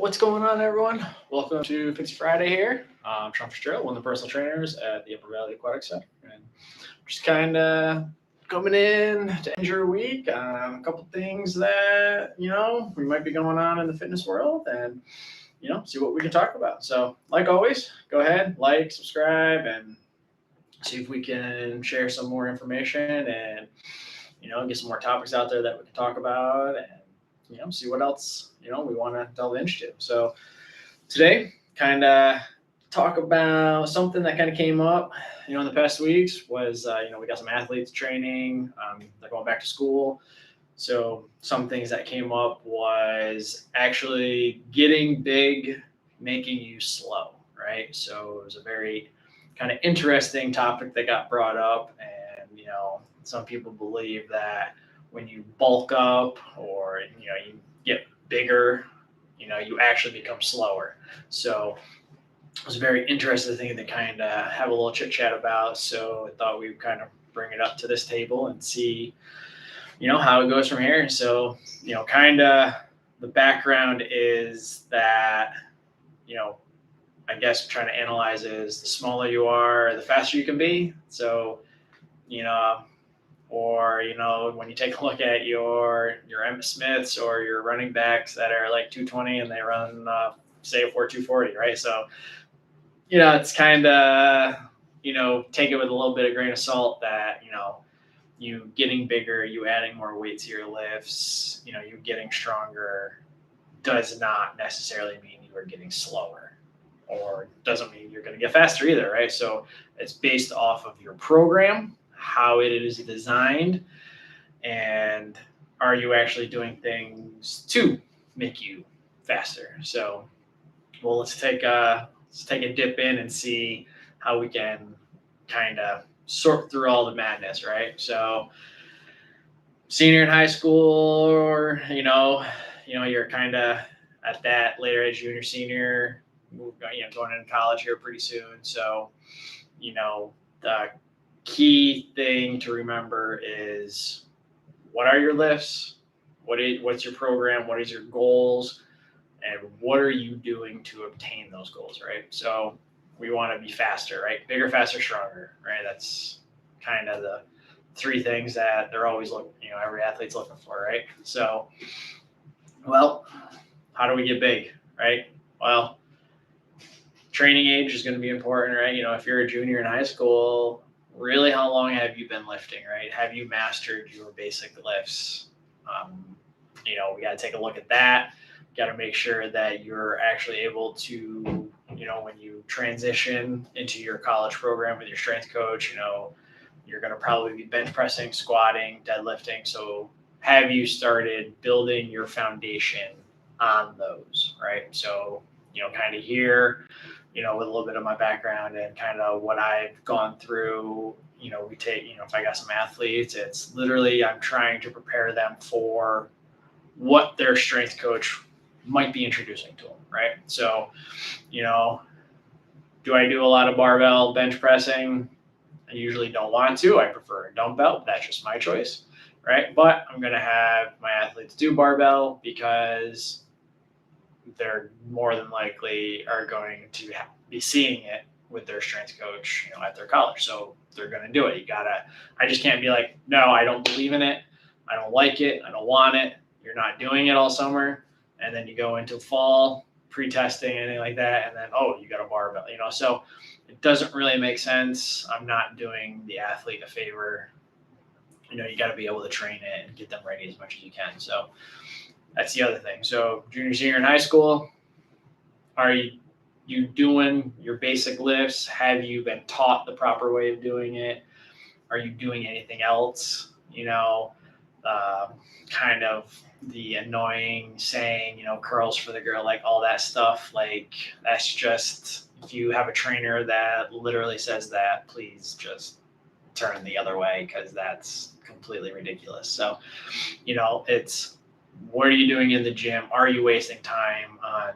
What's going on, everyone? Welcome to Fitzy Friday here. I'm Sean Fitzgerald, one of the personal trainers at the Upper Valley Aquatic Center. And just kind of coming in to end your week on a couple things that, we might be going on in the fitness world and, see what we can talk about. So, like always, go ahead, like, subscribe, and see if we can share some more information and, get some more topics out there that we can talk about and, see what else, we want to delve into. So today, kind of talk about something that kind of came up, in the past weeks was, we got some athletes training, they're going back to school. So some things that came up was actually getting big, making you slow, right? So it was a very kind of interesting topic that got brought up. And, some people believe that when you bulk up or, you get bigger, you actually become slower. So it was a very interesting thing to kind of have a little chit chat about. So I thought we'd kind of bring it up to this table and see, how it goes from here. So, kind of the background is that, I guess trying to analyze is the smaller you are, the faster you can be. So, or when you take a look at your Emmitt Smiths or your running backs that are like 220 and they run say a 4.240, right? So it's kind of take it with a little bit of grain of salt that you getting bigger, you adding more weight to your lifts, you getting stronger does not necessarily mean you are getting slower, or doesn't mean you're going to get faster either, right? So it's based off of your program, how it is designed, and are you actually doing things to make you faster. So, well, let's take a dip in and see how we can kind of sort through all the madness, right? So, senior in high school, or you're kind of at that later age, junior, senior, going into college here pretty soon. So, the key thing to remember is, what are your lifts? What's your program? What is your goals? And what are you doing to obtain those goals, right? So we want to be faster, right? Bigger, faster, stronger, right? That's kind of the three things that they're always looking, every athlete's looking for, right? So, well, how do we get big, right? Well, training age is going to be important, right? If you're a junior in high school, really, how long have you been lifting, right? Have you mastered your basic lifts? We got to take a look at that. Got to make sure that you're actually able to, when you transition into your college program with your strength coach, you're going to probably be bench pressing, squatting, deadlifting. So have you started building your foundation on those, right? So, kind of here, with a little bit of my background and kind of what I've gone through, we take, if I got some athletes, it's literally I'm trying to prepare them for what their strength coach might be introducing to them, right? So, do I do a lot of barbell bench pressing? I usually don't want to. I prefer a dumbbell. That's just my choice, right? But I'm going to have my athletes do barbell because they're more than likely are going to be seeing it with their strength coach, at their college. So they're going to do it. I just can't be like, no, I don't believe in it. I don't like it. I don't want it. You're not doing it all summer. And then you go into fall, pre-testing, anything like that. And then, you got a barbell, so it doesn't really make sense. I'm not doing the athlete a favor. You got to be able to train it and get them ready as much as you can. So that's the other thing. So junior, senior in high school, are you doing your basic lifts? Have you been taught the proper way of doing it? Are you doing anything else? Kind of the annoying saying, curls for the girl, like all that stuff. Like, that's just, if you have a trainer that literally says that, please just turn the other way, because that's completely ridiculous. So, it's, what are you doing in the gym? Are you wasting time on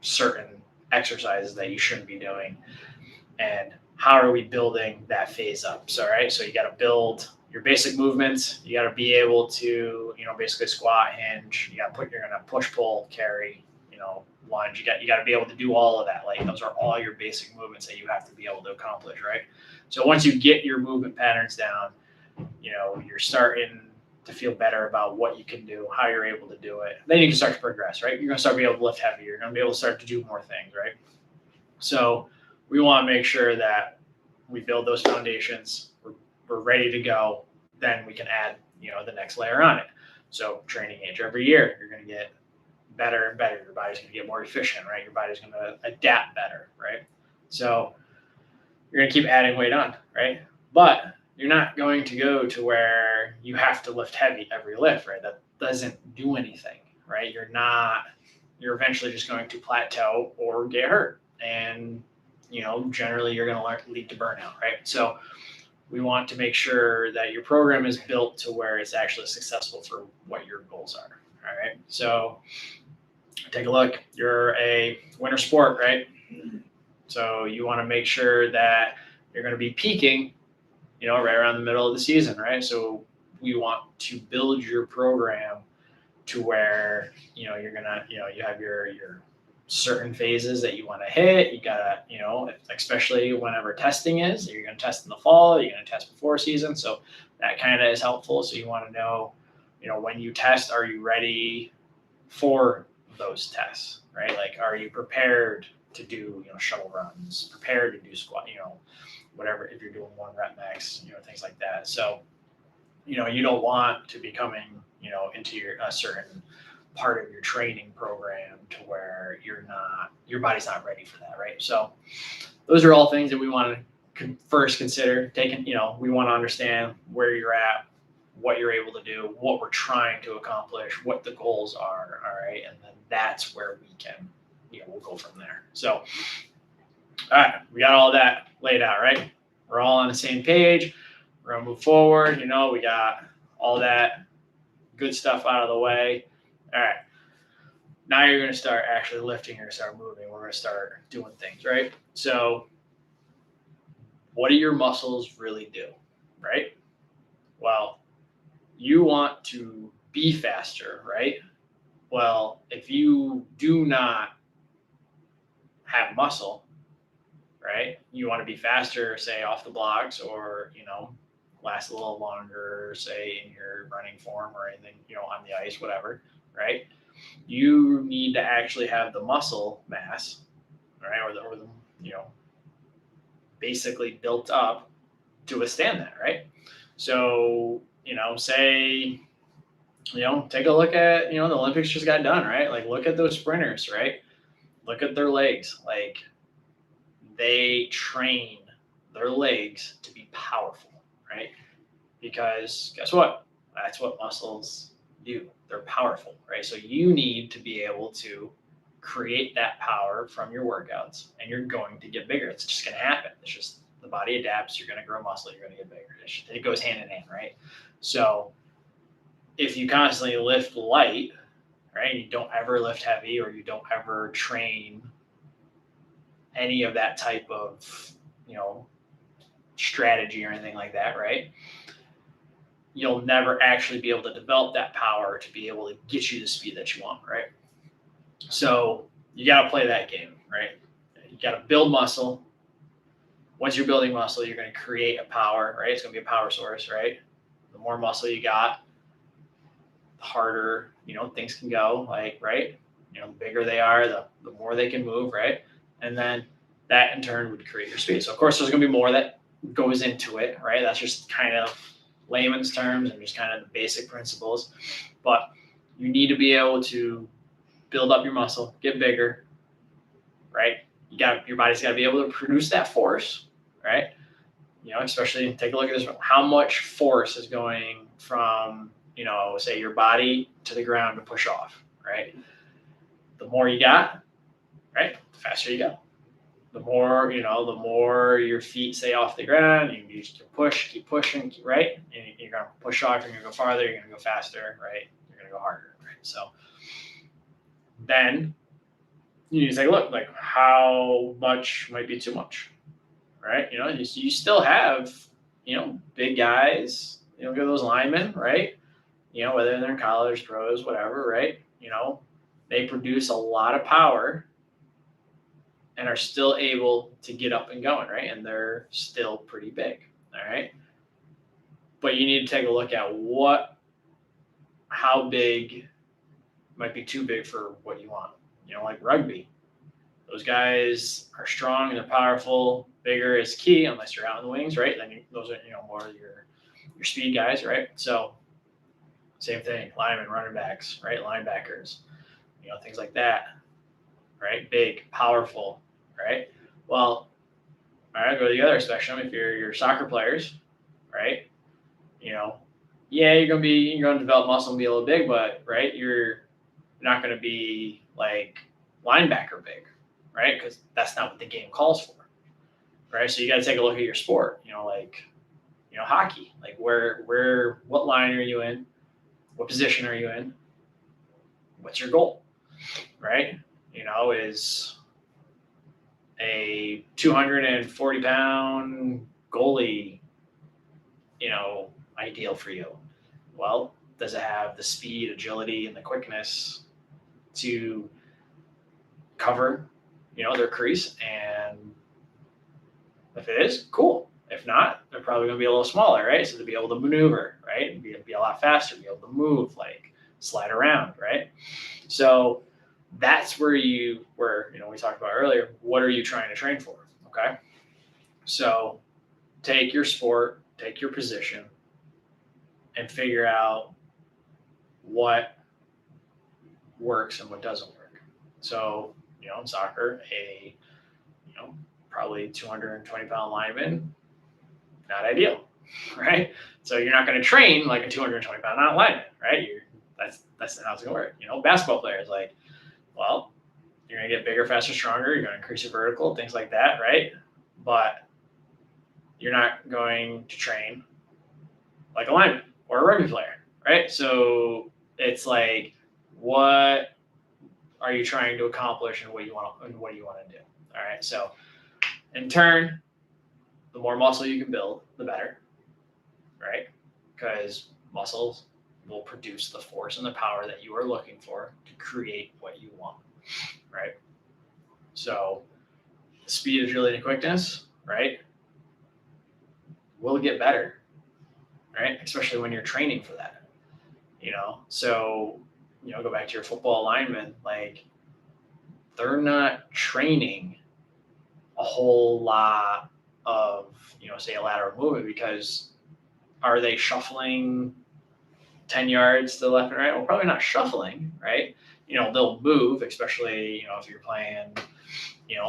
certain exercises that you shouldn't be doing? And how are we building that phase up? So, right, so you got to build your basic movements. You got to be able to, basically squat, hinge. You're going to push, pull, carry, lunge. You got to be able to do all of that. Like those are all your basic movements that you have to be able to accomplish, right? So once you get your movement patterns down, you're starting to feel better about what you can do, how you're able to do it. Then you can start to progress, right? You're going to start to be able to lift heavier. You're going to be able to start to do more things, right? So we want to make sure that we build those foundations. We're ready to go. Then we can add, the next layer on it. So training age every year, you're going to get better and better. Your body's going to get more efficient, right? Your body's going to adapt better, right? So you're going to keep adding weight on, right? But you're not going to go to where you have to lift heavy every lift, right? That doesn't do anything, right? You're eventually just going to plateau or get hurt. And, generally you're going to lead to burnout, right? So we want to make sure that your program is built to where it's actually successful for what your goals are, all right? So take a look. You're a winter sport, right? So you want to make sure that you're going to be peaking, right around the middle of the season, right? So we want to build your program to where, you're going to, you have your certain phases that you want to hit. You got to, especially whenever testing is, you're going to test in the fall, you're going to test before season. So that kind of is helpful. So you want to know, when you test, are you ready for those tests, right? Like, are you prepared to do, shuttle runs, prepared to do squat, whatever, if you're doing 1 rep max, things like that. So, you don't want to be coming, into a certain part of your training program to where your body's not ready for that, right? So those are all things that we want to first consider taking, we want to understand where you're at, what you're able to do, what we're trying to accomplish, what the goals are, all right? And then that's where we can, we'll go from there. So, all right, we got all that laid out, right? We're all on the same page. We're going to move forward. We got all that good stuff out of the way. All right. Now you're going to start actually lifting. You're going to start moving. We're going to start doing things, right? So what do your muscles really do, right? Well, you want to be faster, right? Well, if you do not have muscle, right, you want to be faster, say off the blocks, or, last a little longer, say in your running form or anything, on the ice, whatever, right? You need to actually have the muscle mass, right, or the basically built up to withstand that, right? So, say, take a look at, the Olympics just got done, right? Like, look at those sprinters, right? Look at their legs. Like, they train their legs to be powerful, right? Because guess what? That's what muscles do. They're powerful, right? So you need to be able to create that power from your workouts, and you're going to get bigger. It's just going to happen. It's just the body adapts. You're going to grow muscle. You're going to get bigger. It goes hand in hand, right? So if you constantly lift light, right, you don't ever lift heavy, or you don't ever train any of that type of, strategy or anything like that, right? You'll never actually be able to develop that power to be able to get you the speed that you want, right? So you got to play that game, right? You got to build muscle. Once you're building muscle, you're going to create a power, right? It's going to be a power source, right? The more muscle you got, the harder, things can go, like, right? The bigger they are, the more they can move, right? And then that in turn would create your speed. So of course there's going to be more that goes into it, right? That's just kind of layman's terms and just kind of the basic principles. But you need to be able to build up your muscle, get bigger, right? Your body's got to be able to produce that force, right? Especially take a look at this. How much force is going from, say your body to the ground to push off, right? The more you got, right, the faster you go. The more, the more your feet stay off the ground, you just push, keep pushing, right? And you're going to push off, you're going to go farther, you're going to go faster, right? You're going to go harder, right? So then you need to take a look, like how much might be too much, right? You still have, big guys, get those linemen, right? Whether they're in college, pros, whatever, right? they produce a lot of power and are still able to get up and going, right? And they're still pretty big, all right? But you need to take a look at how big might be too big for what you want. Like rugby. Those guys are strong and they're powerful. Bigger is key, unless you're out in the wings, right? Then those are more your speed guys, right? So same thing, linemen, running backs, right? Linebackers, things like that, right? Big, powerful, right? Well, all right, go to the other spectrum. If you're soccer players, right? Yeah, you're going to develop muscle and be a little big, but right, you're not going to be like linebacker big, right? Because that's not what the game calls for, right? So you got to take a look at your sport. Hockey. Like what line are you in? What position are you in? What's your goal, right? Is a 240-pound goalie, ideal for you? Well, does it have the speed, agility, and the quickness to cover, their crease? And if it is, cool. If not, they're probably going to be a little smaller, right? So to be able to maneuver, right? Be a lot faster, be able to move, like slide around, right? So that's where we talked about earlier, what are you trying to train for? Okay. So take your sport, take your position, and figure out what works and what doesn't work. So, in soccer, probably 220-pound lineman, not ideal, right? So you're not going to train like a 220-pound lineman, right? That's not how it's going to work. Basketball players, like, well, you're going to get bigger, faster, stronger. You're going to increase your vertical, things like that, right? But you're not going to train like a lineman or a rugby player, right? So it's like, what are you trying to accomplish and what do you want to do? All right. So in turn, the more muscle you can build, the better, right? Because muscles will produce the force and the power that you are looking for to create what you want, right? So speed, agility, and quickness, right, will get better, right? Especially when you're training for that, So, go back to your football linemen, like they're not training a whole lot of, say a lateral movement, because are they shuffling 10 yards to the left and right? Well, probably not shuffling, right? They'll move, especially, if you're playing,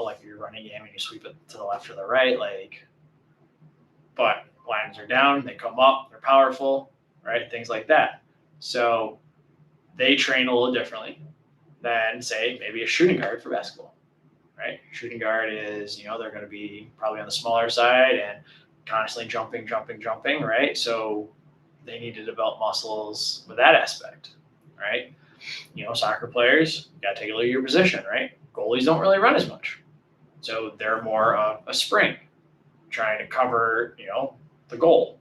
like if you're running game and you sweep it to the left or the right, like, but lines are down, they come up, they're powerful, right? Things like that. So they train a little differently than, say, maybe a shooting guard for basketball, right? Shooting guard is, they're going to be probably on the smaller side and constantly jumping, right? So they need to develop muscles with that aspect, right? Soccer players, you got to take a look at your position, right? Goalies don't really run as much. So they're more of a spring, trying to cover, the goal.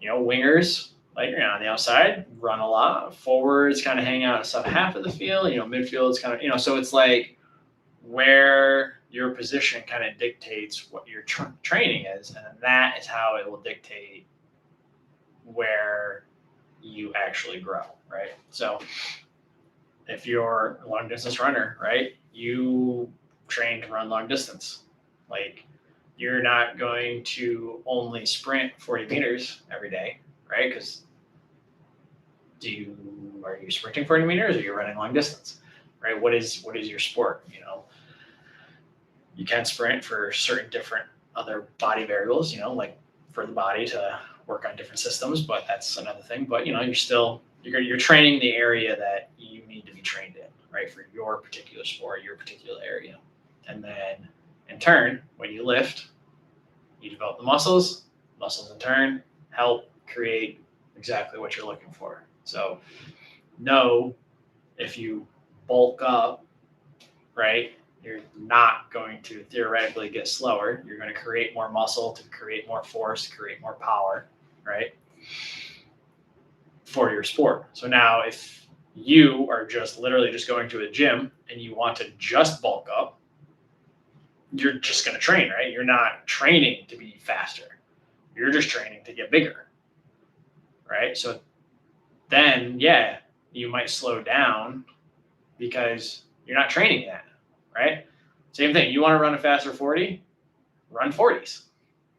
Wingers, like you're on the outside, run a lot. Forwards kind of hang out at half of the field. Midfield is kind of, so it's like where your position kind of dictates what your training is, and that is how it will dictate where you actually grow, right? So if you're a long distance runner, right, you train to run long distance. Like, you're not going to only sprint 40 meters every day, right? Because are you sprinting 40 meters or you're running long distance, right? What is your sport? You can sprint for certain different other body variables, like for the body to work on different systems, but that's another thing. But you're training the area that you need to be trained in, right? For your particular sport, your particular area. And then in turn, when you lift, you develop the muscles. Muscles in turn help create exactly what you're looking for. So if you bulk up, right, you're not going to theoretically get slower. You're going to create more muscle to create more force, create more power, right, for your sport. So now if you are just literally just going to a gym and you want to just bulk up, you're just going to train, right? You're not training to be faster. You're just training to get bigger, right? So then, yeah, you might slow down because you're not training that, right? Same thing. You want to run a faster 40, run 40s,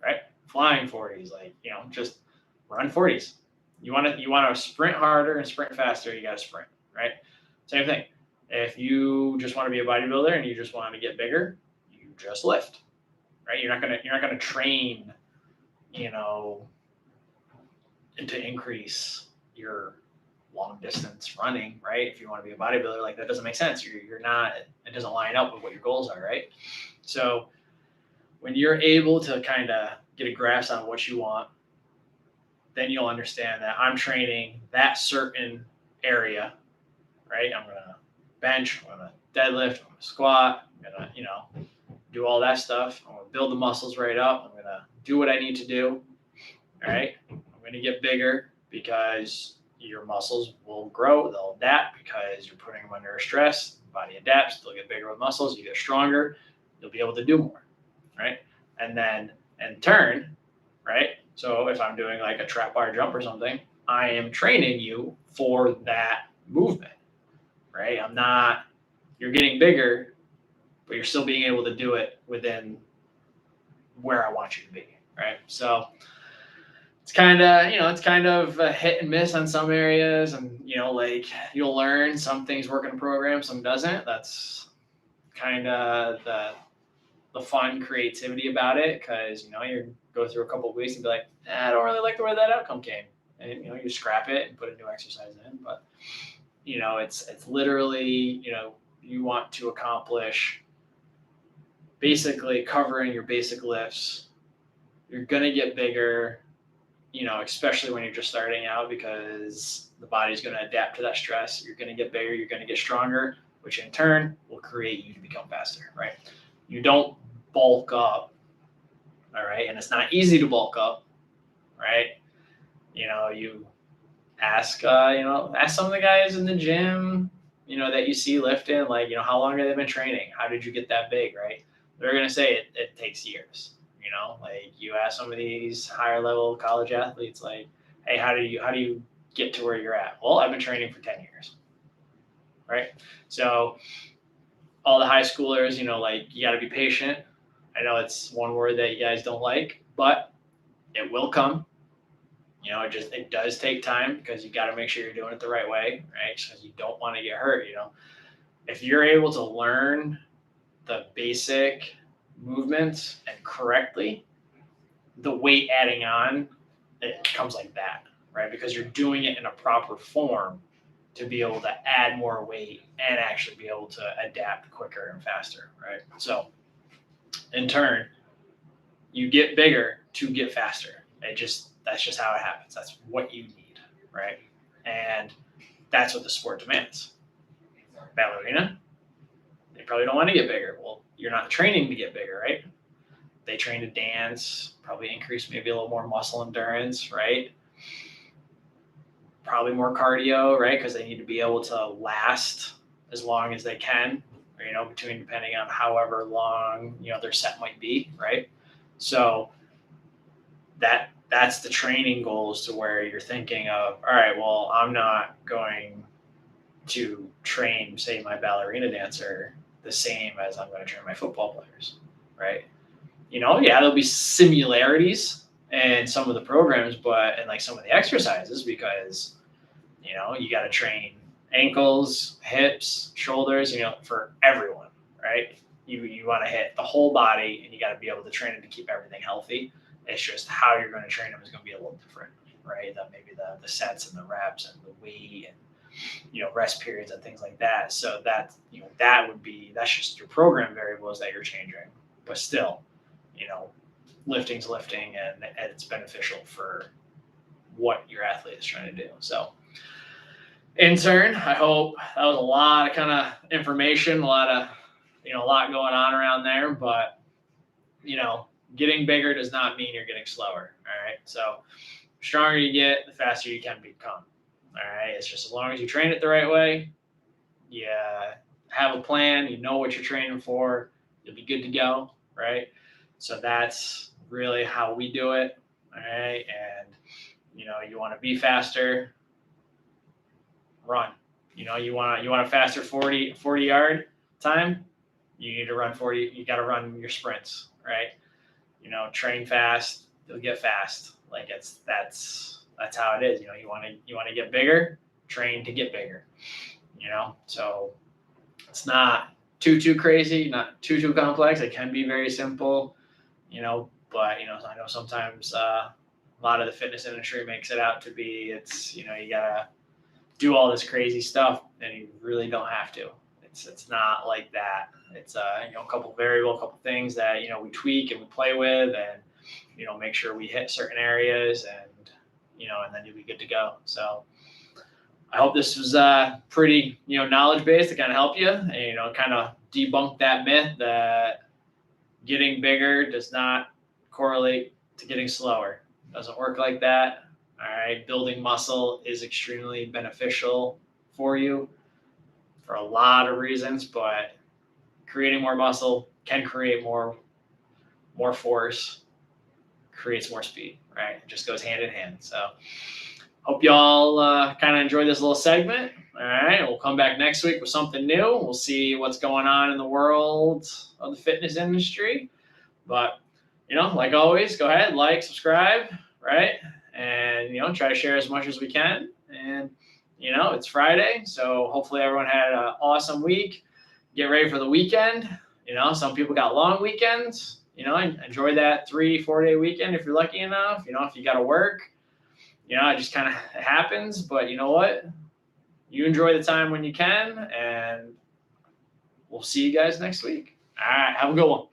right? Flying 40s, like, just run 40s. You want to sprint harder and sprint faster, you got to sprint, right? Same thing. If you just want to be a bodybuilder and you just want to get bigger, you just lift, right? You're not gonna train, to increase your long distance running, right? If you want to be a bodybuilder, like that doesn't make sense. You're not. It doesn't line up with what your goals are, right? So when you're able to kind of get a grasp on what you want, then you'll understand that I'm training that certain area, right? I'm gonna bench, I'm gonna deadlift, I'm gonna squat, I'm gonna, do all that stuff. I'm gonna build the muscles right up. I'm gonna do what I need to do. All right. I'm gonna get bigger because your muscles will grow, they'll adapt because you're putting them under stress. The body adapts, they'll get bigger with muscles, you get stronger, you'll be able to do more, right? And then in turn, right? So if I'm doing like a trap bar jump or something, I am training you for that movement, right? You're getting bigger, but you're still being able to do it within where I want you to be, right? So it's kind of a hit and miss on some areas, and like you'll learn some things work in a program, some doesn't. That's kind of the fun creativity about it, because you go through a couple of weeks and be like, I don't really like the way that outcome came, and you scrap it and put a new exercise in. But it's literally you want to accomplish basically covering your basic lifts. You're gonna get bigger, especially when you're just starting out, because the body's going to adapt to that stress. You're going to get bigger, you're going to get stronger, which in turn will create you to become faster, right? You don't bulk up, all right? And it's not easy to bulk up, right? You ask, ask some of the guys in the gym, that you see lifting, like, how long have they been training? How did you get that big, right? They're going to say it takes years. Like you ask some of these higher level college athletes, like, hey, how do you get to where you're at? Well, I've been training for 10 years, right? So all the high schoolers, like you got to be patient. I know it's one word that you guys don't like, but it will come. It does take time, because you got to make sure you're doing it the right way, right? Because you don't want to get hurt. If you're able to learn the basic movements and correctly, the weight adding on, it comes like that, right? Because you're doing it in a proper form to be able to add more weight and actually be able to adapt quicker and faster, right? So in turn, you get bigger to get faster. That's just how it happens. That's what you need, right? And that's what the sport demands. Ballerina, they probably don't want to get bigger. Well, you're not training to get bigger, right? They train to dance, probably increase maybe a little more muscle endurance, right? Probably more cardio, right? Because they need to be able to last as long as they can, between, depending on however long, their set might be, right? So that's the training goals, to where you're thinking of, all right, well, I'm not going to train, say, my ballerina dancer the same as I'm going to train my football players, right? Yeah, there'll be similarities in some of the programs, but and like some of the exercises, because you got to train ankles, hips, shoulders, for everyone, right? You want to hit the whole body, and you got to be able to train it to keep everything healthy. It's just how you're going to train them is going to be a little different, right? That maybe the sets and the reps and the weight and rest periods and things like that. So that's just your program variables that you're changing, but still, lifting's lifting, and it's beneficial for what your athlete is trying to do. So in turn, I hope that was a lot of kind of information, a lot going on around there, but getting bigger does not mean you're getting slower. All right. So the stronger you get, the faster you can become. All right. It's just as long as you train it the right way, you have a plan, you know what you're training for, you'll be good to go. Right. So that's really how we do it. All right. And, you want to be faster, run. You want a faster 40 yard time, you need to run 40. You got to run your sprints, right? Train fast, you'll get fast. Like that's how it is. You want to get bigger, train to get bigger. So it's not too crazy, not too complex. It can be very simple, but I know sometimes a lot of the fitness industry makes it out to be you gotta do all this crazy stuff, and you really don't have to. It's not like that. It's a couple variable, a couple things that we tweak and we play with, and make sure we hit certain areas, and and then you'll be good to go. So I hope this was pretty knowledge based to kind of help you, and kind of debunk that myth that getting bigger does not correlate to getting slower. It doesn't work like that. All right, building muscle is extremely beneficial for you for a lot of reasons, but creating more muscle can create more force, creates more speed, right? It just goes hand in hand. So hope y'all kind of enjoyed this little segment. All right, we'll come back next week with something new. We'll see what's going on in the world of the fitness industry. But, like always, go ahead, like, subscribe, right? And, try to share as much as we can. And, it's Friday, so hopefully everyone had an awesome week. Get ready for the weekend. Some people got long weekends. Enjoy that 3-4 day weekend if you're lucky enough. If you got to work, it just kind of happens. But you know what? You enjoy the time when you can, and we'll see you guys next week. All right, have a good one.